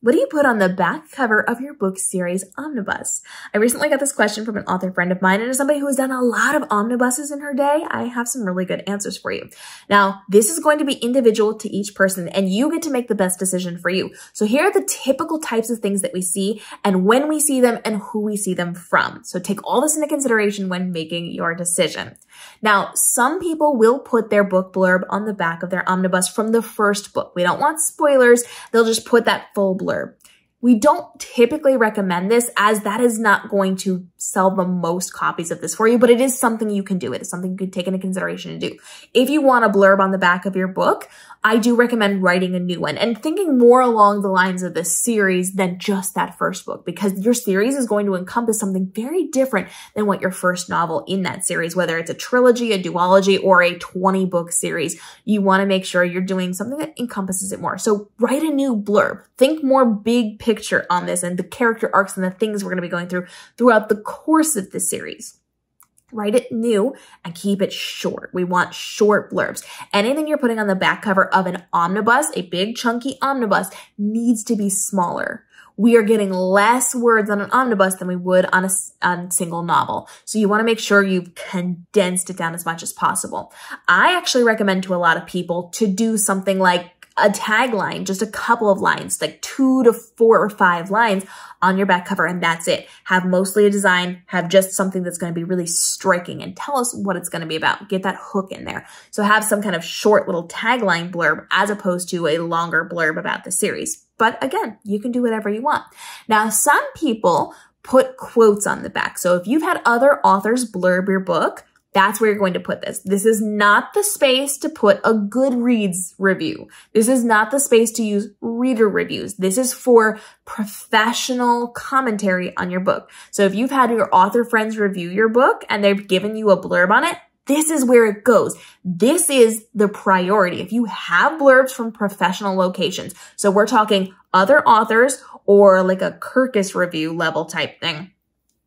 What do you put on the back cover of your book series omnibus? I recently got this question from an author friend of mine, and as somebody who has done a lot of omnibuses in her day, I have some really good answers for you. Now, this is going to be individual to each person, and you get to make the best decision for you. So here are the typical types of things that we see, and when we see them, and who we see them from. So take all this into consideration when making your decision. Now, some people will put their book blurb on the back of their omnibus from the first book. We don't want spoilers. They'll just put that full blurb. We don't typically recommend this, as that is not going to sell the most copies of this for you, but it is something you can do. It is something you can take into consideration and do. If you want a blurb on the back of your book, I do recommend writing a new one and thinking more along the lines of the series than just that first book, because your series is going to encompass something very different than what your first novel in that series, whether it's a trilogy, a duology, or a 20-book series. You want to make sure you're doing something that encompasses it more. So write a new blurb. Think more big picture on this and the character arcs and the things we're going to be going through throughout the course of the series. Write it new and keep it short. We want short blurbs. Anything you're putting on the back cover of an omnibus, a big chunky omnibus, needs to be smaller. We are getting less words on an omnibus than we would on a single novel. So you want to make sure you've condensed it down as much as possible. I actually recommend to a lot of people to do something like a tagline, just a couple of lines, like 2 to 4 or 5 lines on your back cover, and that's it. Have mostly a design, have just something that's going to be really striking and tell us what it's going to be about. Get that hook in there. So have some kind of short little tagline blurb as opposed to a longer blurb about the series. But again, you can do whatever you want. Now, some people put quotes on the back. So if you've had other authors blurb your book, that's where you're going to put this. This is not the space to put a Goodreads review. This is not the space to use reader reviews. This is for professional commentary on your book. So if you've had your author friends review your book and they've given you a blurb on it, this is where it goes. This is the priority. If you have blurbs from professional locations, so we're talking other authors or like a Kirkus review level type thing,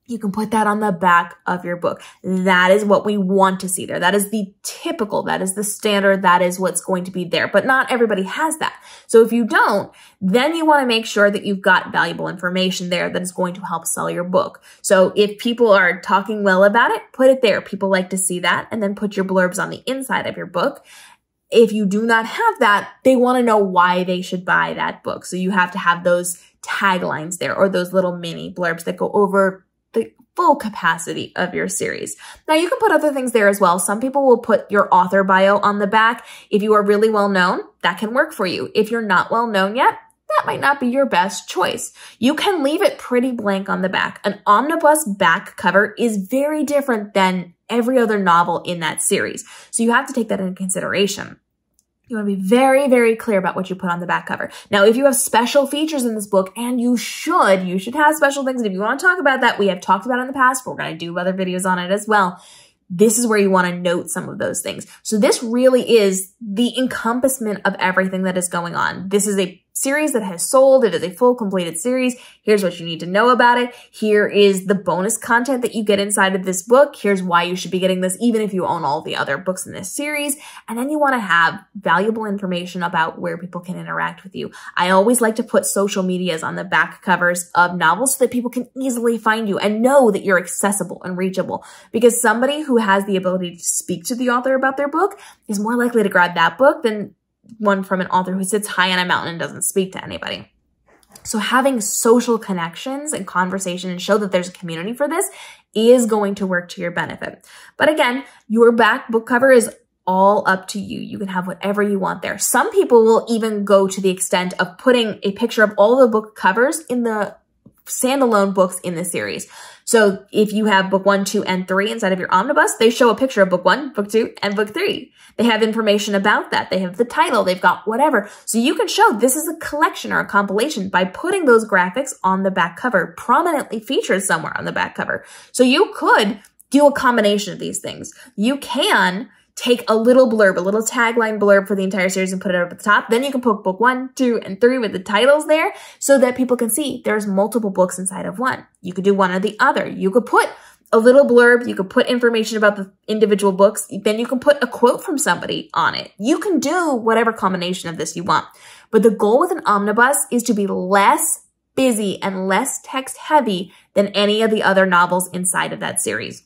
you can put that on the back of your book. That is what we want to see there. That is the typical, that is the standard, that is what's going to be there. But not everybody has that. So if you don't, then you want to make sure that you've got valuable information there that is going to help sell your book. So if people are talking well about it, put it there. People like to see that, and then put your blurbs on the inside of your book. If you do not have that, they want to know why they should buy that book. So you have to have those taglines there, or those little mini blurbs that go over the full capacity of your series. Now, you can put other things there as well. Some people will put your author bio on the back. If you are really well known, that can work for you. If you're not well known yet, that might not be your best choice. You can leave it pretty blank on the back. An omnibus back cover is very different than every other novel in that series. So you have to take that into consideration. You want to be very, very clear about what you put on the back cover. Now, if you have special features in this book, and you should have special things. And if you want to talk about that, we have talked about it in the past, but we're going to do other videos on it as well. This is where you want to note some of those things. So this really is the encompassment of everything that is going on. This is a series that has sold. It is a full completed series. Here's what you need to know about it. Here is the bonus content that you get inside of this book. Here's why you should be getting this, even if you own all the other books in this series. And then you want to have valuable information about where people can interact with you. I always like to put social medias on the back covers of novels so that people can easily find you and know that you're accessible and reachable, because somebody who has the ability to speak to the author about their book is more likely to grab that book than one from an author who sits high on a mountain and doesn't speak to anybody. So having social connections and conversation and show that there's a community for this is going to work to your benefit. But again, your back book cover is all up to you. You can have whatever you want there. Some people will even go to the extent of putting a picture of all the book covers in the standalone books in the series. So if you have book 1, 2, and 3 inside of your omnibus, they show a picture of book 1, book 2, and book 3. They have information about that. They have the title. They've got whatever. So you can show this is a collection or a compilation by putting those graphics on the back cover, prominently featured somewhere on the back cover. So you could do a combination of these things. You can take a little blurb, a little tagline blurb for the entire series and put it up at the top. Then you can put book 1, 2, and 3 with the titles there so that people can see there's multiple books inside of one. You could do one or the other. You could put a little blurb. You could put information about the individual books. Then you can put a quote from somebody on it. You can do whatever combination of this you want. But the goal with an omnibus is to be less busy and less text heavy than any of the other novels inside of that series.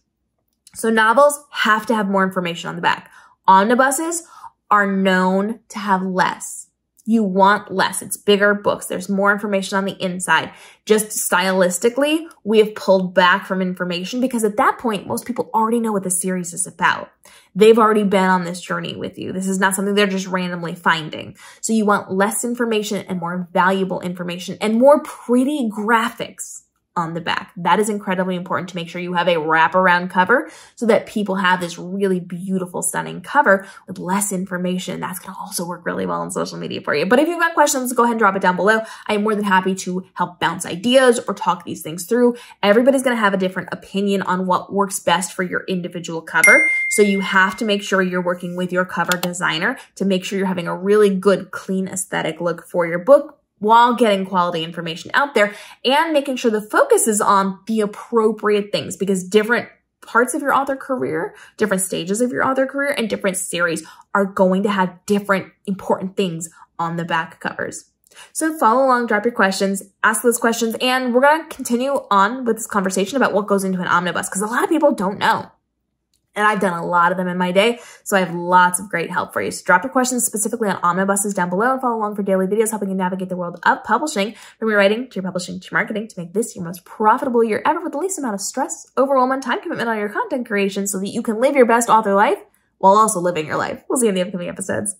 So novels have to have more information on the back. Omnibuses are known to have less. You want less. It's bigger books. There's more information on the inside. Just stylistically, we have pulled back from information because at that point, most people already know what the series is about. They've already been on this journey with you. This is not something they're just randomly finding. So you want less information and more valuable information and more pretty graphics on the back. That is incredibly important to make sure you have a wraparound cover so that people have this really beautiful, stunning cover with less information. That's going to also work really well on social media for you. But if you've got questions, go ahead and drop it down below. I am more than happy to help bounce ideas or talk these things through. Everybody's going to have a different opinion on what works best for your individual cover. So you have to make sure you're working with your cover designer to make sure you're having a really good, clean aesthetic look for your book, while getting quality information out there and making sure the focus is on the appropriate things, because different parts of your author career, different stages of your author career, and different series are going to have different important things on the back covers. So follow along, drop your questions, ask those questions, and we're going to continue on with this conversation about what goes into an omnibus, because a lot of people don't know. And I've done a lot of them in my day, so I have lots of great help for you. So drop your questions specifically on omnibuses down below and follow along for daily videos helping you navigate the world of publishing, from your writing to your publishing to your marketing, to make this your most profitable year ever with the least amount of stress, overwhelm, and time commitment on your content creation so that you can live your best author life while also living your life. We'll see you in the upcoming episodes.